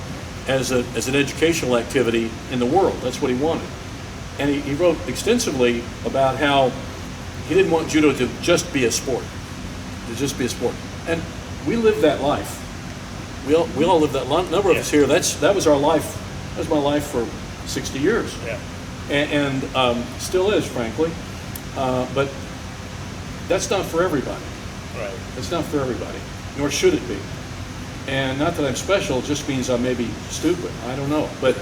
as an educational activity in the world. That's what he wanted. And he wrote extensively about how he didn't want judo to just be a sport, And we lived that life. We all lived that life. A number of us here, that was our life. That was my life for 60 years. Yeah. And still is, frankly. But that's not for everybody. Right. It's not for everybody, nor should it be. And not that I'm special, it just means I may be stupid. I don't know. But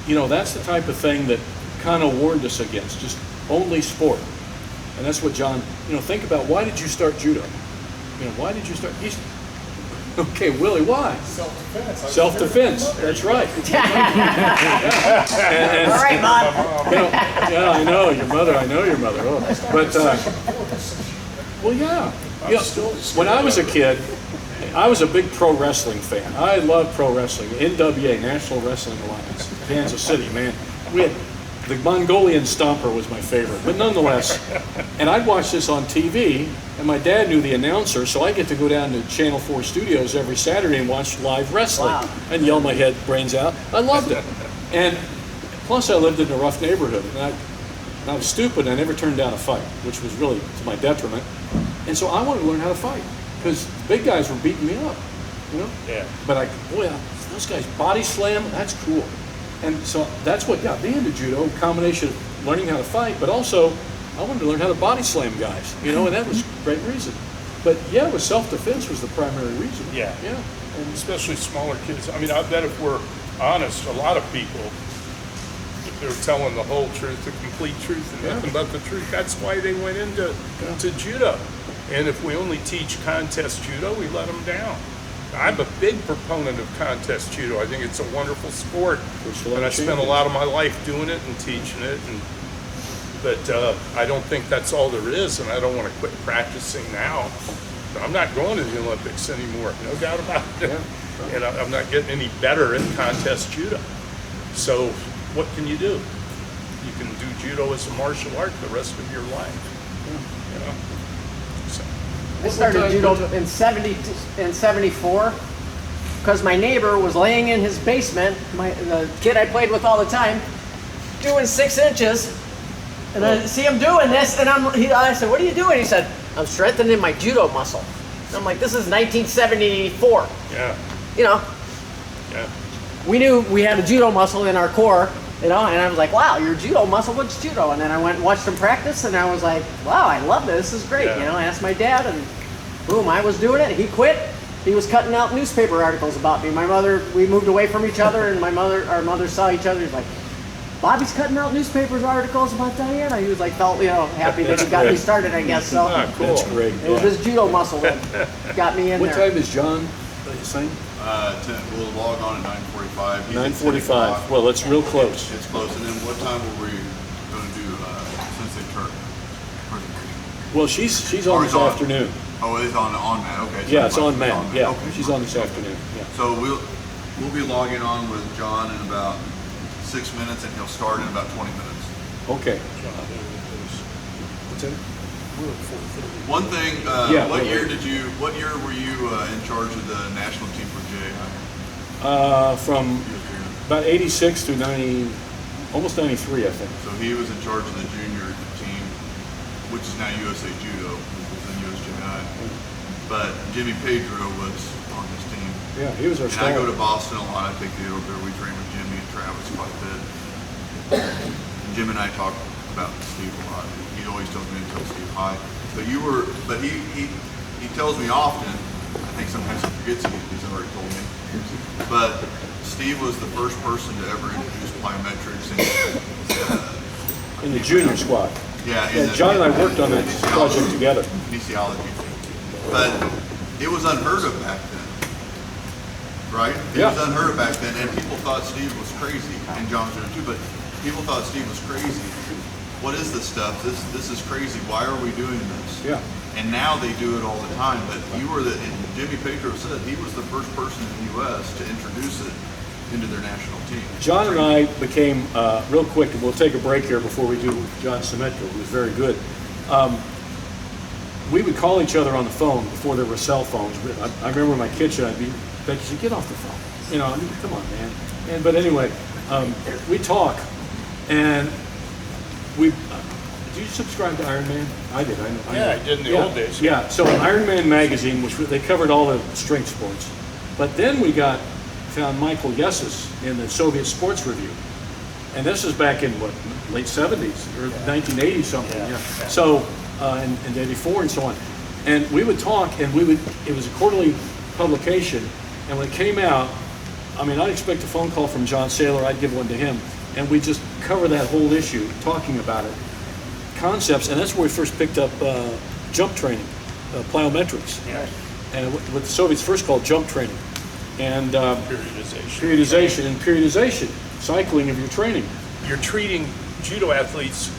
that's the type of thing that Kano warned us against, just only sport. And that's what John, think about, why did you start judo? Why did you start? Okay, Willie, why? Self-defense. Self-defense, that's right. And, All right, Mom. yeah, I know your mother. Oh. But, well, yeah. When I was a kid, I was a big pro wrestling fan. I loved pro wrestling. NWA, National Wrestling Alliance, Kansas City, man. We had the Mongolian Stomper was my favorite, but nonetheless. And I'd watch this on TV, and my dad knew the announcer, so I get to go down to Channel 4 studios every Saturday and watch live wrestling. Wow. And yell my head brains out. I loved it. And plus, I lived in a rough neighborhood, and I was stupid. I never turned down a fight, which was really to my detriment. And so I wanted to learn how to fight because big guys were beating me up, Yeah. But those guys body slam, that's cool. And so that's what got me into judo, a combination of learning how to fight, but also I wanted to learn how to body slam guys, and that was a great reason. But yeah, it was self-defense was the primary reason. Yeah. Yeah. And especially smaller kids. I mean, I bet if we're honest, a lot of people, if they're telling the whole truth, the complete truth, and nothing but the truth, that's why they went into to judo. And if we only teach contest judo, we let them down. I'm a big proponent of contest judo. I think it's a wonderful sport, and I spent a lot of my life doing it and teaching it. But I don't think that's all there is, and I don't want to quit practicing now. I'm not going to the Olympics anymore, no doubt about it. Yeah. And I'm not getting any better in contest judo. So what can you do? You can do judo as a martial art the rest of your life. So. I started judo in 74 because my neighbor was laying in his basement, the kid I played with all the time, doing 6 inches, and I see him doing this, and I said, "What are you doing?" He said, "I'm strengthening my judo muscle." And I'm like, "This is 1974." Yeah. Yeah. we knew we had a judo muscle in our core, you know, and I was like, wow, your judo muscle, what's judo? And then I went and watched him practice, and I was like, wow, I love this. This is great. Yeah. You know, I asked my dad, and boom, I was doing it. He quit. He was cutting out newspaper articles about me. My mother, we moved away from each other, and our mother saw each other. He's like, Bobby's cutting out newspaper articles about Diana. He was like, felt, you know, happy that he got me started, I guess. So Cool. That's great. it was his judo muscle that got me in What there. time is John saying? 10. We'll log on at 9:45. He's at 9:45. 10 o'clock. Well, it's real close. It's close. And then what time were we going to do Sensei Turk presentation? Well, she's on Or this it's on. afternoon. Oh, it's on Matt. Okay. Yeah, it's on It's Matt. Yeah, Okay. she's on this afternoon. Yeah. So we'll be logging on with John in about 6 minutes, and he'll start in about 20 minutes. Okay. What's that? One thing. Yeah, What wait, year wait. What year were you in charge of the national team for JBBA? From about 86 to 90, almost 93, I think. So he was in charge of the junior team, which is now USA Judo, which was in USJI. But Jimmy Pedro was on this team. Yeah, he was our And I star. go to Boston a lot. I take the over there. We train with Jimmy and Travis quite a bit. And Jim and I talk about Steve a lot. He always tells me to tell Steve hi. But he tells me often. I think sometimes he forgets it. He's already told me. But Steve was the first person to ever introduce plyometrics In the junior squad. Yeah, Yeah, John and I worked on that project together. Kinesiology. But it was unheard of back then. Right? It Yeah. was unheard of back then, and people thought Steve was crazy, and John was doing it too, but people thought Steve was crazy. What is this stuff? This is crazy. Why are we doing this? Yeah. And now they do it all the time, but and Jimmy Pedro said he was the first person in the U.S. to introduce it into their national team. John and I became, real quick, and we'll take a break here before we do John Semetko, who was very good. We would call each other on the phone before there were cell phones. I remember in my kitchen, I'd be, Becky, get off the phone. You know, I mean, come on, man. But anyway, we talk, and did you subscribe to Iron Man? I did. I know. Yeah, I did in the old days. Yeah, so Iron Man magazine, which they covered all the strength sports. But then we found Michael Yessis in the Soviet Sports Review. And this is back in, what, late 70s or 1980 something. Yeah. So, and 84 and so on. And we would talk, and it was a quarterly publication. And when it came out, I mean, I'd expect a phone call from John Saylor, I'd give one to him. And we'd just cover that whole issue, talking about it. Concepts, and that's where we first picked up jump training, plyometrics. Yeah. And what the Soviets first called jump training. And Periodization. periodization, cycling of your training. You're treating judo athletes,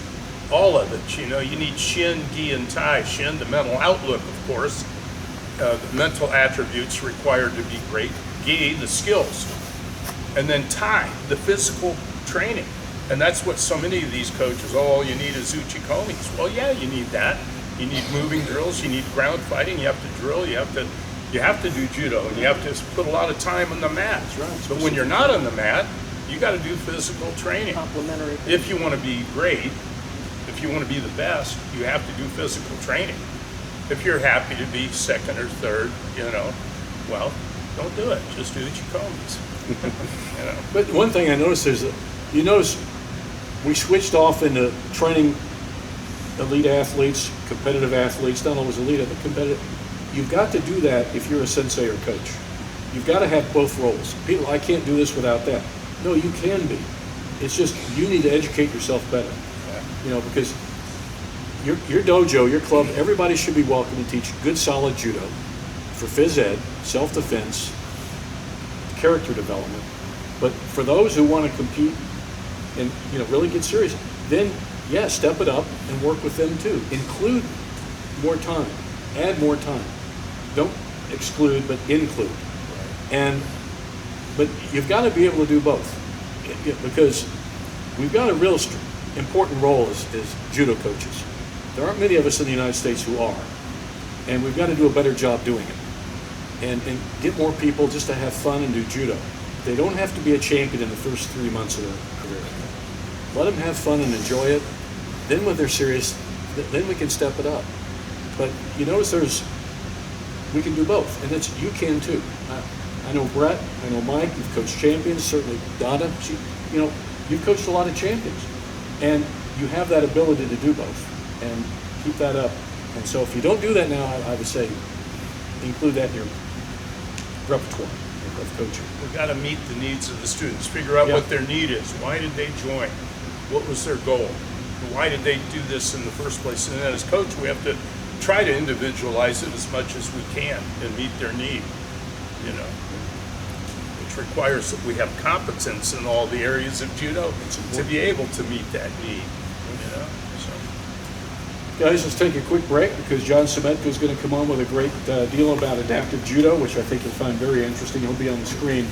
all of it. You know, you need shin, gi, and tai. Shin, the mental outlook, of course. The mental attributes required to be great. Gi, the skills. And then tai, the physical training. And that's what so many of these coaches, all you need is uchikomis. Well, yeah, you need that. You need moving drills. You need ground fighting. You have to drill. You have to do judo, and you have to put a lot of time on the mat. That's right. But when you're not on the mat, you got to do physical training. Complementary. If you want to be great, if you want to be the best, you have to do physical training. If you're happy to be second or third, you know, well, don't do it. Just do uchikomis. You know. But one thing I noticed is that, you notice we switched off into training elite athletes, competitive athletes, not always elite, but competitive. You've got to do that if you're a sensei or coach. You've got to have both roles. People, I can't do this without that. No, you can be. It's just you need to educate yourself better. You know, because your dojo, your club, everybody should be welcome to teach good, solid judo for phys ed, self-defense, character development. But for those who want to compete and, you know, really get serious, then yeah, step it up and work with them too. Include more time, add more time. Don't exclude, but include. But you've got to be able to do both, because we've got a real important role as judo coaches. There aren't many of us in the United States who are, and we've got to do a better job doing it. And get more people just to have fun and do judo. They don't have to be a champion in the first 3 months of their career. Let them have fun and enjoy it. Then when they're serious, then we can step it up. But you notice we can do both, and you can too. I know Brett, I know Mike, you've coached champions, certainly Donna, you've coached a lot of champions. And you have that ability to do both and keep that up. And so if you don't do that now, I would say include that in your repertoire of coaching. We've got to meet the needs of the students, figure out Yeah. what their need is. Why did they join? What was their goal? Why did they do this in the first place? And then as coach, we have to try to individualize it as much as we can and meet their need, which requires that we have competence in all the areas of judo to be able to meet that need, So. Guys, let's take a quick break because John Semenko is going to come on with a great deal about adaptive judo, which I think you'll find very interesting. He'll be on the screen